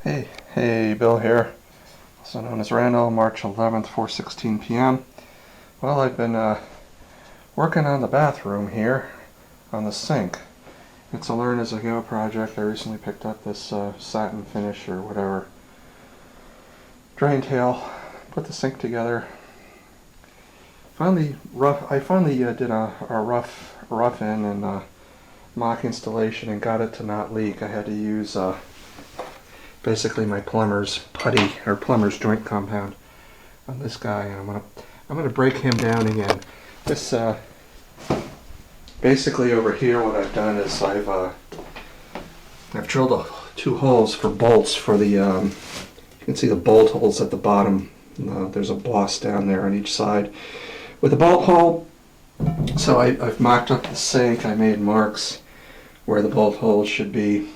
Hey, Bill here, also known as Randall, March 11th, 4:16 p.m. Well, I've been working on the bathroom here, on the sink. It's a learn as I go project. I recently picked up this satin finish or whatever drain tail, put the sink together. I finally did a rough in and mock installation and got it to not leak. I had to use basically my plumber's putty or plumber's joint compound on this guy, and I'm gonna break him down again. This basically over here, what I've done is I've drilled two holes for bolts for the you can see the bolt holes at the bottom. There's a boss down there on each side with a bolt hole. So I've mocked up the sink. I made marks where the bolt holes should be.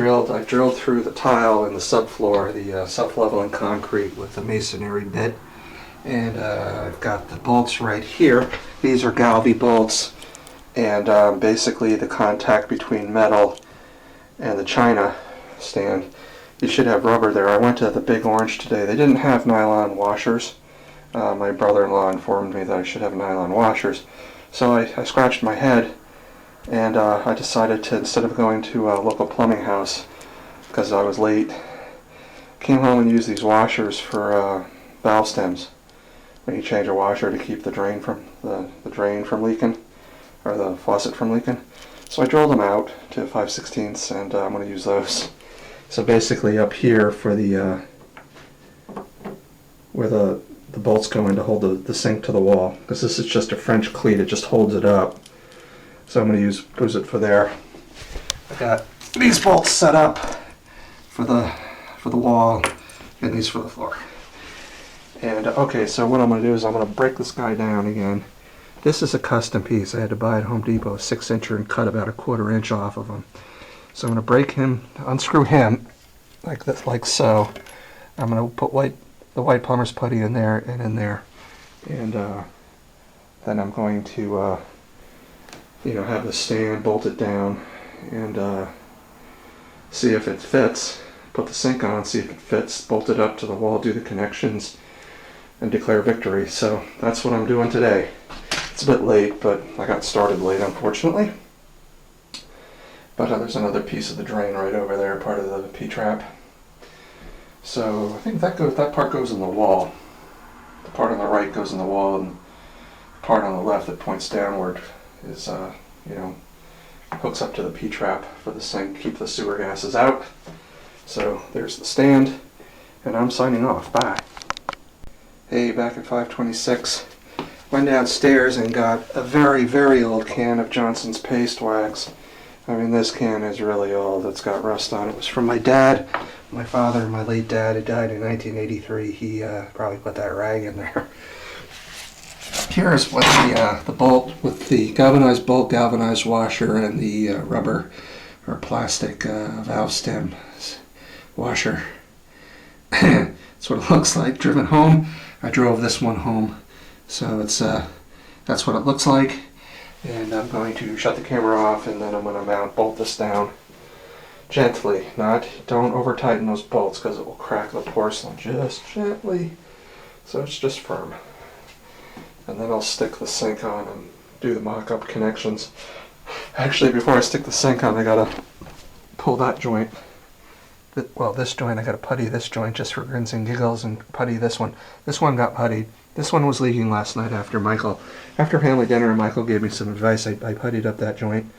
I drilled through the tile in the subfloor, the self-leveling concrete with a masonry bit, and I've got the bolts right here. These are Galvy bolts, and basically the contact between metal and the china stand. You should have rubber there. I went to the Big Orange today. They didn't have nylon washers. My brother-in-law informed me that I should have nylon washers, so I scratched my head. And I decided to, instead of going to a local plumbing house, because I was late, came home and used these washers for valve stems. When you change a washer to keep the drain from the drain from leaking, or the faucet from leaking. So I drilled them out to 5/16, and I'm going to use those. So basically up here for the where the bolts go in to hold the sink to the wall, because this is just a French cleat, it just holds it up. So I'm going to use it for there. I got these bolts set up for the wall, and these for the floor. And okay, so what I'm going to do is I'm going to break this guy down again. This is a custom piece. I had to buy at Home Depot, a 6-incher, and cut about a 1/4 inch off of him. So I'm going to break him, unscrew him like this, like so. I'm going to put the white plumber's putty in there and in there, and then I'm going to have the stand, bolt it down, and see if it fits. Put the sink on, see if it fits, bolt it up to the wall, do the connections, and declare victory. So that's what I'm doing today. It's a bit late, but I got started late, unfortunately. But there's another piece of the drain right over there, part of the P-trap. So I think that part goes in the wall. The part on the right goes in the wall, and the part on the left that points downward is hooks up to the P-trap for the sink, keep the sewer gases out. So there's the stand, and I'm signing off. Bye. Hey, back at 526. Went downstairs and got a very, very old can of Johnson's paste wax. I mean, this can is really old. It's got rust on it. It was from my dad, my father, my late dad, who died in 1983. He probably put that rag in there. Here's what the bolt with the galvanized bolt, galvanized washer, and the rubber or plastic valve stem washer. That's what it looks like driven home. I drove this one home, so it's that's what it looks like. And I'm going to shut the camera off, and then I'm going to bolt this down gently. Don't over tighten those bolts because it will crack the porcelain. Just gently, so it's just firm. And then I'll stick the sink on and do the mock-up connections. Actually, before I stick the sink on, I gotta pull that joint. Well, this joint, I gotta putty this joint just for grins and giggles, and putty this one. This one got puttied. This one was leaking last night after family dinner, and Michael gave me some advice. I puttied up that joint,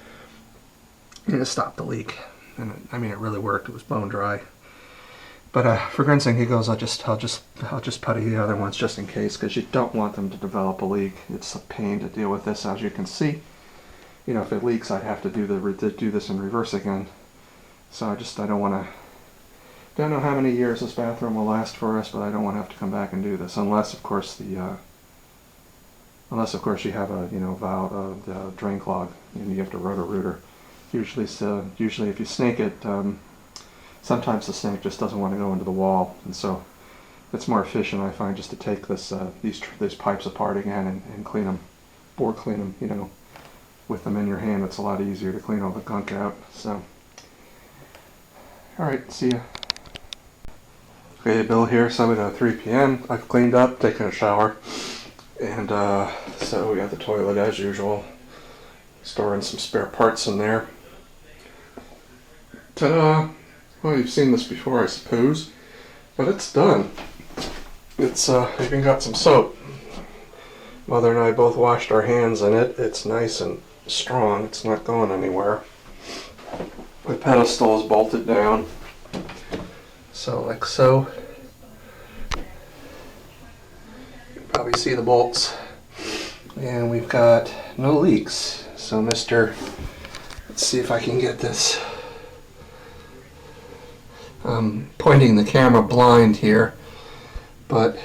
and it stopped the leak. And it really worked. It was bone dry. But for grins and giggles, I'll just putty the other ones just in case, because you don't want them to develop a leak. It's a pain to deal with this, as you can see. If it leaks, I'd have to do this in reverse again. So I don't know how many years this bathroom will last for us, but I don't want to have to come back and do this, unless of course you have a drain clog and you have to roto-rooter. Usually if you snake it. Sometimes the snake just doesn't want to go into the wall, and so it's more efficient, I find, just to take these pipes apart again and clean them, bore clean them. With them in your hand, it's a lot easier to clean all the gunk out. So Alright, see ya. Okay, Bill here, 3 p.m. I've cleaned up, taken a shower, and so we got the toilet as usual. Storing some spare parts in there. Ta-da! Well, you've seen this before, I suppose, but it's done. It's even got some soap. Mother and I both washed our hands in it. It's nice and strong. It's not going anywhere. The pedestal is bolted down. So, like so. You can probably see the bolts. And we've got no leaks. So, let's see if I can get this. I'm pointing the camera blind here, but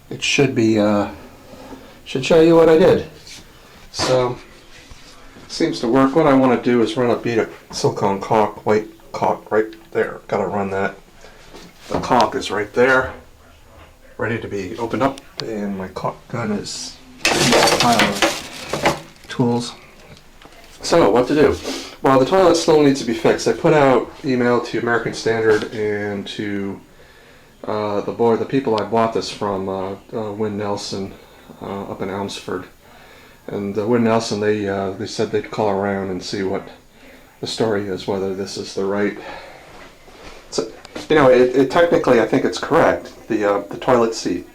it should be, should show you what I did. So, seems to work. What I want to do is run a bead of silicone caulk, white caulk right there. Gotta run that. The caulk is right there, ready to be opened up, and my caulk gun is a pile of tools. So, what to do? Well, the toilet still needs to be fixed. I put out email to American Standard and to the people I bought this from, Wynn Nelson, up in Elmsford. And Wynn Nelson, they said they'd call around and see what the story is, whether this is the right. So, you know, it technically, I think it's correct. The toilet seat,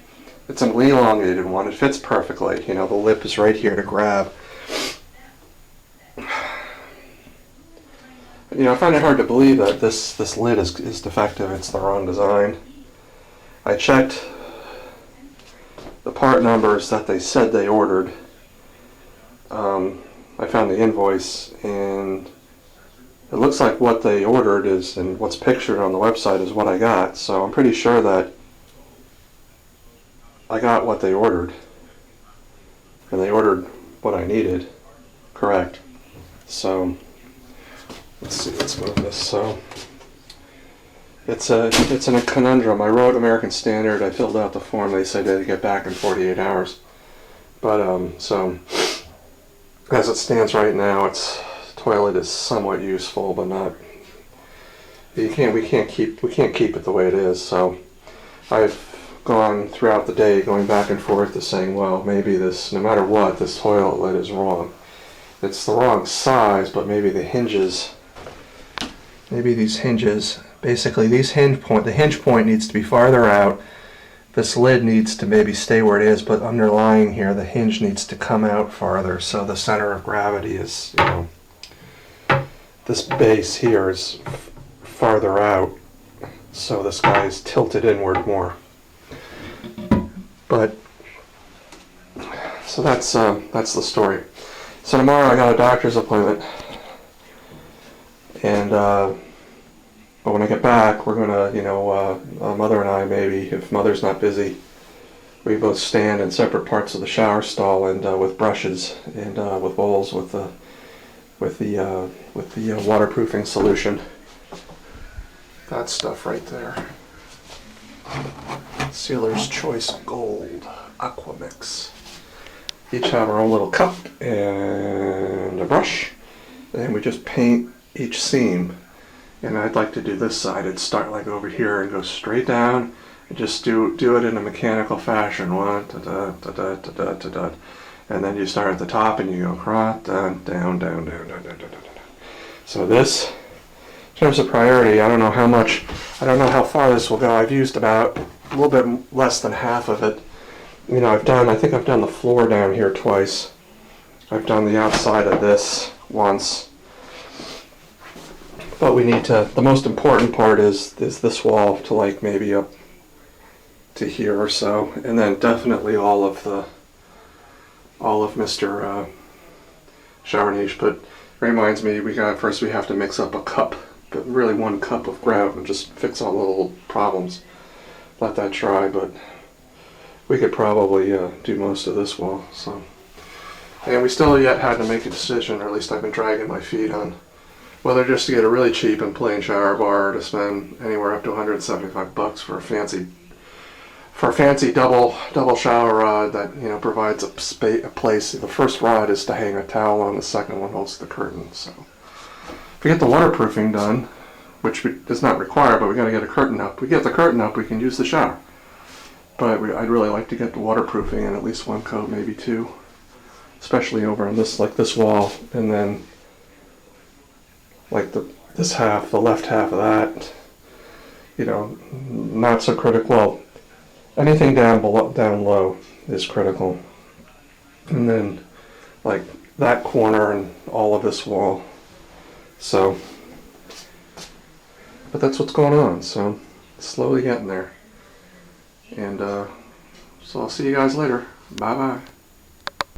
it's an elongated one. It fits perfectly. You know, the lip is right here to grab. You know, I find it hard to believe that this lid is defective. It's the wrong design. I checked the part numbers that they said they ordered. I found the invoice, and it looks like what they ordered is, and what's pictured on the website is what I got. So I'm pretty sure that I got what they ordered, and they ordered what I needed. Correct. So let's see. Let's move this. So it's a conundrum. I wrote American Standard. I filled out the form. They said they'd get back in 48 hours. But so as it stands right now, toilet is somewhat useful, but not. We can't keep it the way it is. So I've gone throughout the day going back and forth to saying, well, maybe this, no matter what, this toilet lid is wrong. It's the wrong size, but maybe the hinges. Maybe these hinges. Basically, the hinge point needs to be farther out. This lid needs to maybe stay where it is, but underlying here, the hinge needs to come out farther. So the center of gravity is, you know, this base here is farther out. So this guy is tilted inward more. But so that's the story. So tomorrow I got a doctor's appointment, and but when I get back, we're gonna, you know, Mother and I, maybe if Mother's not busy, we both stand in separate parts of the shower stall and with brushes and with bowls with the waterproofing solution. That stuff right there. Sealer's Choice Gold Aqua Mix. Each have our own little cup and a brush, and we just paint each seam. And I'd like to do this side. I'd start like over here and go straight down and just do it in a mechanical fashion. One, da da da da da da da, and then you start at the top and you go across, down, down, down, down, down, down, down, down. So this, in terms of priority, I don't know how far this will go. I've used about a little bit less than half of it. You know, I think I've done the floor down here twice. I've done the outside of this once. But we need to, the most important part is this wall to like maybe up to here or so. And then definitely all of Mr. Shower Niche. But it reminds me, first we have to mix up a cup, but really 1 cup of grout, and just fix all the little problems. Let that dry, but we could probably do most of this wall. So, and we still yet had to make a decision, or at least I've been dragging my feet on whether just to get a really cheap and plain shower bar, or to spend anywhere up to $175 for a fancy double shower rod that, you know, provides a place. The first rod is to hang a towel on. The second one holds the curtain. So if we get the waterproofing done, which is not required, but we got to get a curtain up. We get the curtain up, we can use the shower. But I'd really like to get the waterproofing in at least one coat, maybe two, especially over on this, like this wall, and then like this half, the left half of that. You know, not so critical. Well, anything down low is critical, and then like that corner and all of this wall. So, but that's what's going on. So, slowly getting there. And so I'll see you guys later. Bye bye.